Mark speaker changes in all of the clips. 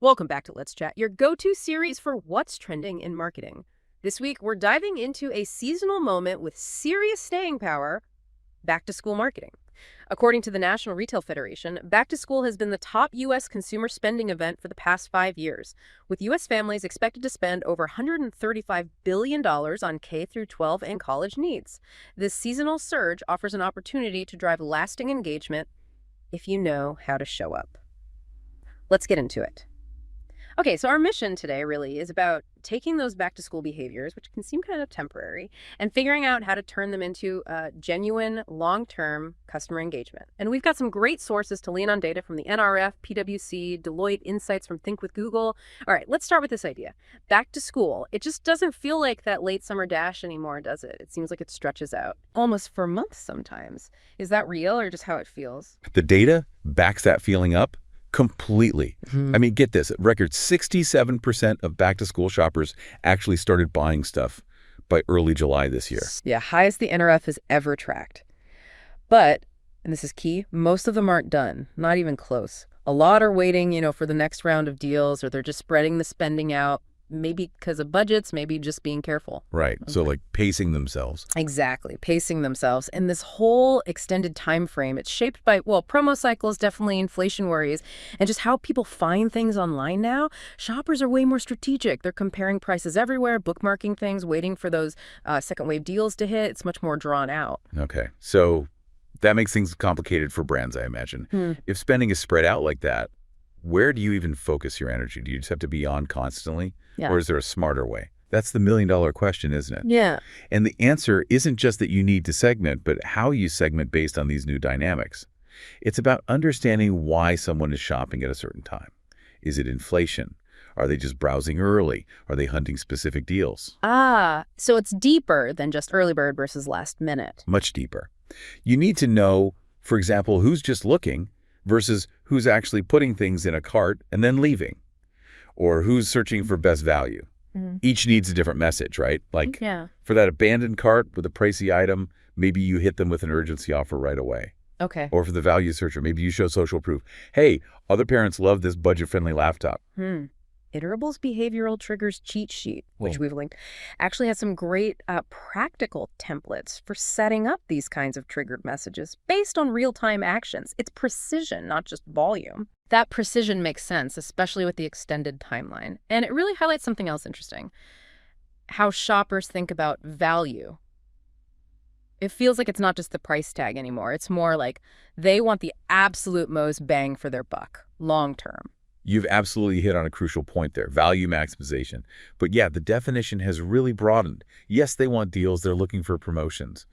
Speaker 1: Welcome back to Let's Chat, your go-to series for what's trending in marketing. This week, we're diving into a seasonal moment with serious staying power, back-to-school marketing. According to the National Retail Federation, back-to-school has been the top U.S. consumer spending event for the past 5 years, with U.S. families expected to spend over $135 billion on K-12 and college needs. This seasonal surge offers an opportunity to drive lasting engagement if you know how to show up. Let's get into it. Okay, so our mission today really is about taking those back-to-school behaviors, which can seem kind of temporary, and figuring out how to turn them into genuine, long-term customer engagement. And we've got some great sources to lean on data from the NRF, PwC, Deloitte, insights from Think with Google. All right, let's start with this idea. Back to school, it just doesn't feel like that late summer dash anymore, does it? It seems like it stretches out almost for months sometimes. Is that real or just how it feels?
Speaker 2: The data backs that feeling up completely. I mean, get this, a record 67% of back-to-school shoppers actually started buying stuff by early July this year.
Speaker 1: Yeah, highest the NRF has ever tracked. But, and this is key, most of them aren't done, not even close. A lot are waiting, for the next round of deals, or they're just spreading the spending out, maybe because of budgets, maybe just being careful.
Speaker 2: Right, so like pacing themselves.
Speaker 1: Exactly, pacing themselves. And this whole extended time frame, it's shaped by, promo cycles, definitely inflation worries, and just how people find things online now. Shoppers are way more strategic. They're comparing prices everywhere, bookmarking things, waiting for those second wave deals to hit. It's much more drawn out.
Speaker 2: Okay, so that makes things complicated for brands, I imagine. If spending is spread out like that, where do you even focus your energy? Do you just have to be on constantly?
Speaker 1: Yeah.
Speaker 2: Or is there a smarter way? That's the million-dollar question, isn't it?
Speaker 1: Yeah.
Speaker 2: And the answer isn't just that you need to segment, but how you segment based on these new dynamics. It's about understanding why someone is shopping at a certain time. Is it inflation? Are they just browsing early? Are they hunting specific deals?
Speaker 1: So it's deeper than just early bird versus last minute.
Speaker 2: Much deeper. You need to know, for example, who's just looking versus who's actually putting things in a cart and then leaving, or who's searching for best value. Each needs a different message, right? Like for that abandoned cart with a pricey item, maybe you hit them with an urgency offer right away.
Speaker 1: Okay.
Speaker 2: Or for the value searcher, maybe you show social proof. Hey, other parents love this budget-friendly laptop.
Speaker 1: Iterable's Behavioral Triggers Cheat Sheet, which we've linked, actually has some great practical templates for setting up these kinds of triggered messages based on real-time actions. It's precision, not just volume. That precision makes sense, especially with the extended timeline. And it really highlights something else interesting, how shoppers think about value. It feels like it's not just the price tag anymore. It's more like they want the absolute most bang for their buck, long-term.
Speaker 2: You've absolutely hit on a crucial point there, value maximization. But yeah, the definition has really broadened. Yes, they want deals, they're looking for promotions.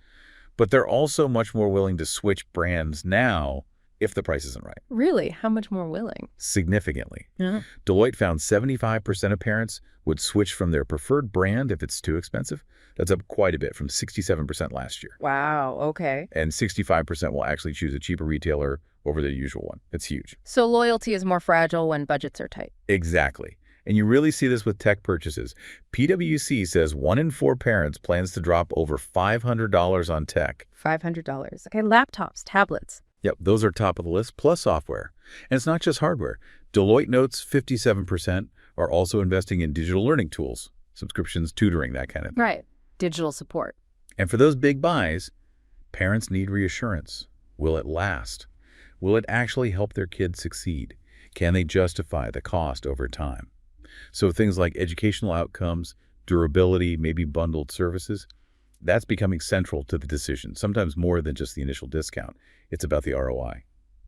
Speaker 2: But they're also much more willing to switch brands now if the price isn't right.
Speaker 1: Really? How much more willing?
Speaker 2: Significantly. Deloitte found 75% of parents would switch from their preferred brand if it's too expensive. That's up quite a bit from 67% last year.
Speaker 1: Wow, okay.
Speaker 2: And 65% will actually choose a cheaper retailer over their usual one. It's huge.
Speaker 1: So loyalty is more fragile when budgets are tight.
Speaker 2: Exactly. And you really see this with tech purchases. PwC says 1 in 4 parents plans to drop over $500 on tech.
Speaker 1: $500. Okay, laptops, tablets.
Speaker 2: Yep, those are top of the list, plus software. And it's not just hardware. Deloitte notes 57% are also investing in digital learning tools, subscriptions, tutoring, that kind of thing.
Speaker 1: Right, digital support.
Speaker 2: And for those big buys, parents need reassurance. Will it last? Will it actually help their kids succeed? Can they justify the cost over time? So things like educational outcomes, durability, maybe bundled services, that's becoming central to the decision, sometimes more than just the initial discount. It's about the ROI.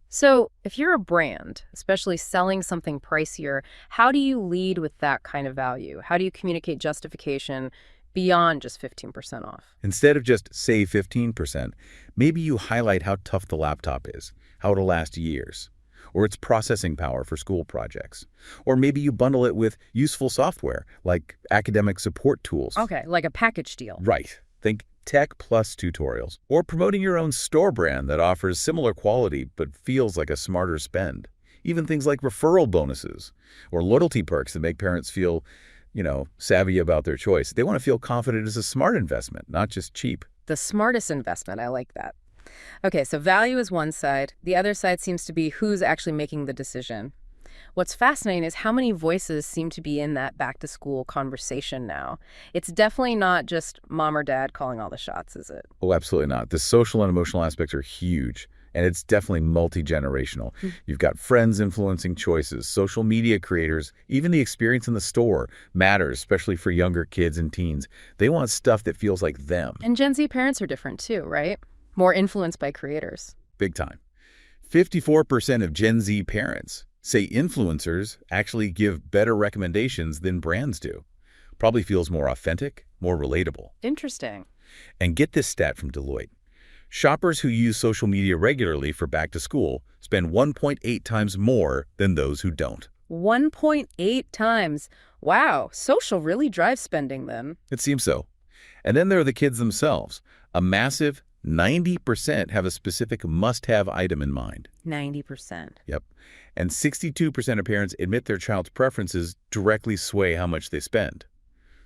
Speaker 1: So if you're a brand, especially selling something pricier, how do you lead with that kind of value? How do you communicate justification beyond just 15% off?
Speaker 2: Instead of just say 15%, maybe you highlight how tough the laptop is, how it'll last years, or its processing power for school projects. Or maybe you bundle it with useful software like academic support tools.
Speaker 1: Okay, like a package deal.
Speaker 2: Right. Think tech plus tutorials. Or promoting your own store brand that offers similar quality but feels like a smarter spend. Even things like referral bonuses or loyalty perks that make parents feel, savvy about their choice. They want to feel confident it's a smart investment, not just cheap.
Speaker 1: The smartest investment, I like that. Okay, so value is one side. The other side seems to be who's actually making the decision. What's fascinating is how many voices seem to be in that back-to-school conversation now. It's definitely not just mom or dad calling all the shots, is it?
Speaker 2: Oh, absolutely not. The social and emotional aspects are huge, and it's definitely multi-generational. You've got friends influencing choices, social media creators, even the experience in the store matters, especially for younger kids and teens. They want stuff that feels like them.
Speaker 1: And Gen Z parents are different too, right? More influenced by creators.
Speaker 2: Big time. 54% of Gen Z parents say influencers actually give better recommendations than brands do. Probably feels more authentic, more relatable.
Speaker 1: Interesting.
Speaker 2: And get this stat from Deloitte. Shoppers who use social media regularly for back to school spend 1.8 times more than those who don't.
Speaker 1: 1.8 times. Wow, social really drives spending then.
Speaker 2: It seems so. And then there are the kids themselves. A massive 90% have a specific must-have item in mind.
Speaker 1: 90%.
Speaker 2: Yep. And 62% of parents admit their child's preferences directly sway how much they spend.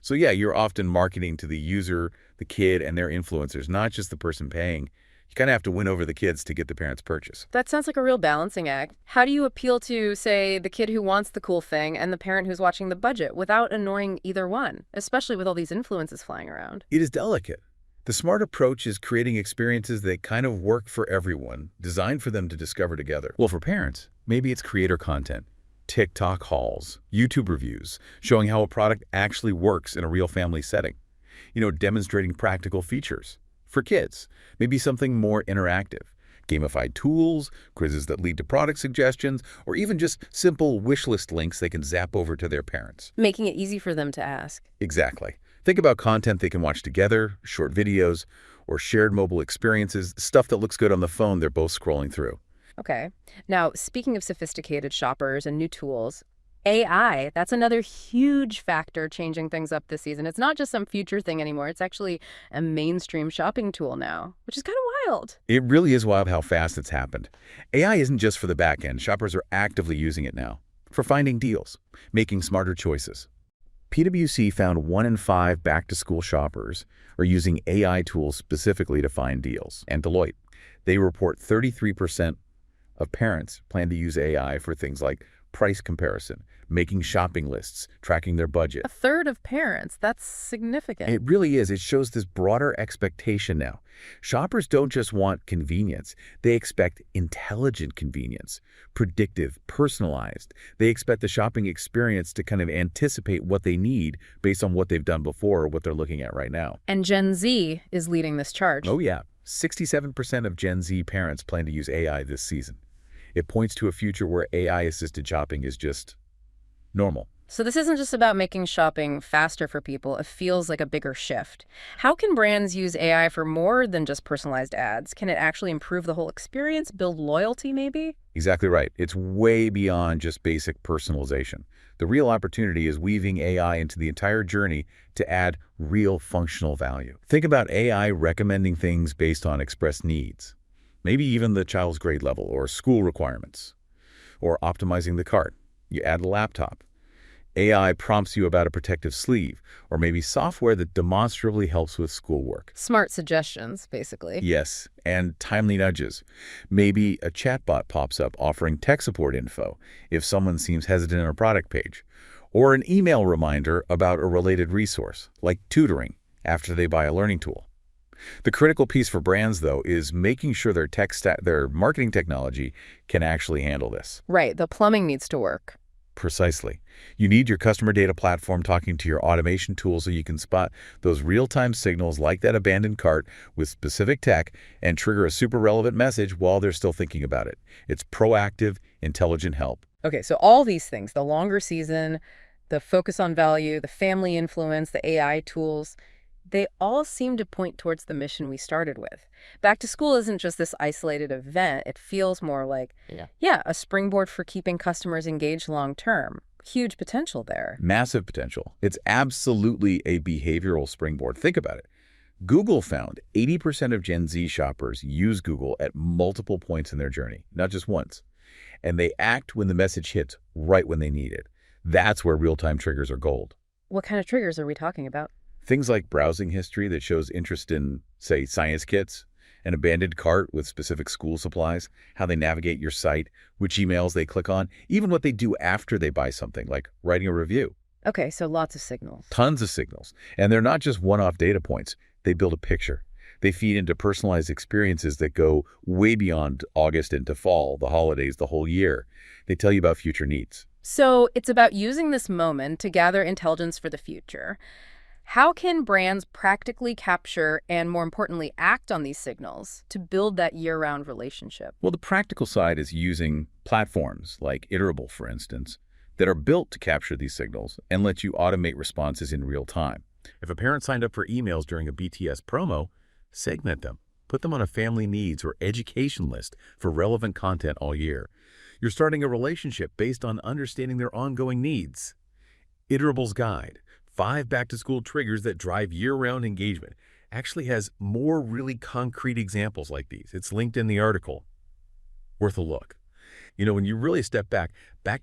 Speaker 2: So yeah, you're often marketing to the user, the kid, and their influencers, not just the person paying. You kind of have to win over the kids to get the parents' purchase.
Speaker 1: That sounds like a real balancing act. How do you appeal to, say, the kid who wants the cool thing and the parent who's watching the budget without annoying either one, especially with all these influences flying around?
Speaker 2: It is delicate. The smart approach is creating experiences that kind of work for everyone, designed for them to discover together. Well, for parents, maybe it's creator content, TikTok hauls, YouTube reviews, showing how a product actually works in a real family setting. Demonstrating practical features. For kids, maybe something more interactive. Gamified tools, quizzes that lead to product suggestions, or even just simple wish list links they can zap over to their parents.
Speaker 1: Making it easy for them to ask.
Speaker 2: Exactly. Think about content they can watch together, short videos, or shared mobile experiences, stuff that looks good on the phone they're both scrolling through.
Speaker 1: Okay. Now, speaking of sophisticated shoppers and new tools, AI, that's another huge factor changing things up this season. It's not just some future thing anymore. It's actually a mainstream shopping tool now, which is kind of wild.
Speaker 2: It really is wild how fast it's happened. AI isn't just for the back end. Shoppers are actively using it now for finding deals, making smarter choices. PwC found 1 in 5 back-to-school shoppers are using AI tools specifically to find deals. And Deloitte, they report 33% of parents plan to use AI for things like price comparison, making shopping lists, tracking their budget.
Speaker 1: A third of parents. That's significant.
Speaker 2: It really is. It shows this broader expectation now. Shoppers don't just want convenience. They expect intelligent convenience, predictive, personalized. They expect the shopping experience to kind of anticipate what they need based on what they've done before or what they're looking at right now.
Speaker 1: And Gen Z is leading this charge.
Speaker 2: Oh yeah. 67% of Gen Z parents plan to use AI this season. It points to a future where AI-assisted shopping is just normal.
Speaker 1: So this isn't just about making shopping faster for people. It feels like a bigger shift. How can brands use AI for more than just personalized ads? Can it actually improve the whole experience, build loyalty maybe?
Speaker 2: Exactly right. It's way beyond just basic personalization. The real opportunity is weaving AI into the entire journey to add real functional value. Think about AI recommending things based on expressed needs. Maybe even the child's grade level or school requirements. Or optimizing the cart. You add a laptop. AI prompts you about a protective sleeve, or maybe software that demonstrably helps with schoolwork.
Speaker 1: Smart suggestions, basically.
Speaker 2: Yes, and timely nudges. Maybe a chatbot pops up offering tech support info if someone seems hesitant on a product page, or an email reminder about a related resource, like tutoring, after they buy a learning tool. The critical piece for brands, though, is making sure their marketing technology can actually handle this.
Speaker 1: Right, the plumbing needs to work.
Speaker 2: Precisely. You need your customer data platform talking to your automation tool so you can spot those real-time signals like that abandoned cart with specific tech and trigger a super relevant message while they're still thinking about it. It's proactive, intelligent help.
Speaker 1: Okay, so all these things, the longer season, the focus on value, the family influence, the AI tools, they all seem to point towards the mission we started with. Back to school isn't just this isolated event. It feels more like, a springboard for keeping customers engaged long term. Huge potential there.
Speaker 2: Massive potential. It's absolutely a behavioral springboard. Think about it. Google found 80% of Gen Z shoppers use Google at multiple points in their journey, not just once. And they act when the message hits right when they need it. That's where real-time triggers are gold.
Speaker 1: What kind of triggers are we talking about?
Speaker 2: Things like browsing history that shows interest in, say, science kits, An abandoned cart with specific school supplies, how they navigate your site, which emails they click on, even what they do after they buy something, like writing a review.
Speaker 1: Okay, so lots of signals.
Speaker 2: Tons of signals. And they're not just one-off data points. They build a picture. They feed into personalized experiences that go way beyond August into fall, the holidays, the whole year. They tell you about future needs.
Speaker 1: So it's about using this moment to gather intelligence for the future. How can brands practically capture and, more importantly, act on these signals to build that year-round relationship?
Speaker 2: Well, the practical side is using platforms like Iterable, for instance, that are built to capture these signals and let you automate responses in real time. If a parent signed up for emails during a BTS promo, segment them. Put them on a family needs or education list for relevant content all year. You're starting a relationship based on understanding their ongoing needs. Iterable's guide, 5 back-to-school triggers that drive year-round engagement, actually has more really concrete examples like these. It's linked in the article. Worth a look. You know, when you really step back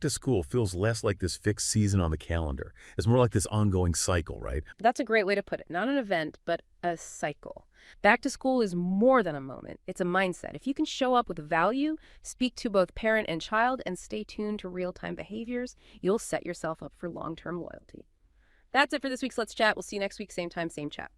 Speaker 2: to school feels less like this fixed season on the calendar. It's more like this ongoing cycle, right?
Speaker 1: That's a great way to put it. Not an event, but a cycle. Back to school is more than a moment. It's a mindset. If you can show up with value, speak to both parent and child, and stay tuned to real-time behaviors, you'll set yourself up for long-term loyalty. That's it for this week's Let's Chat. We'll see you next week, same time, same chat.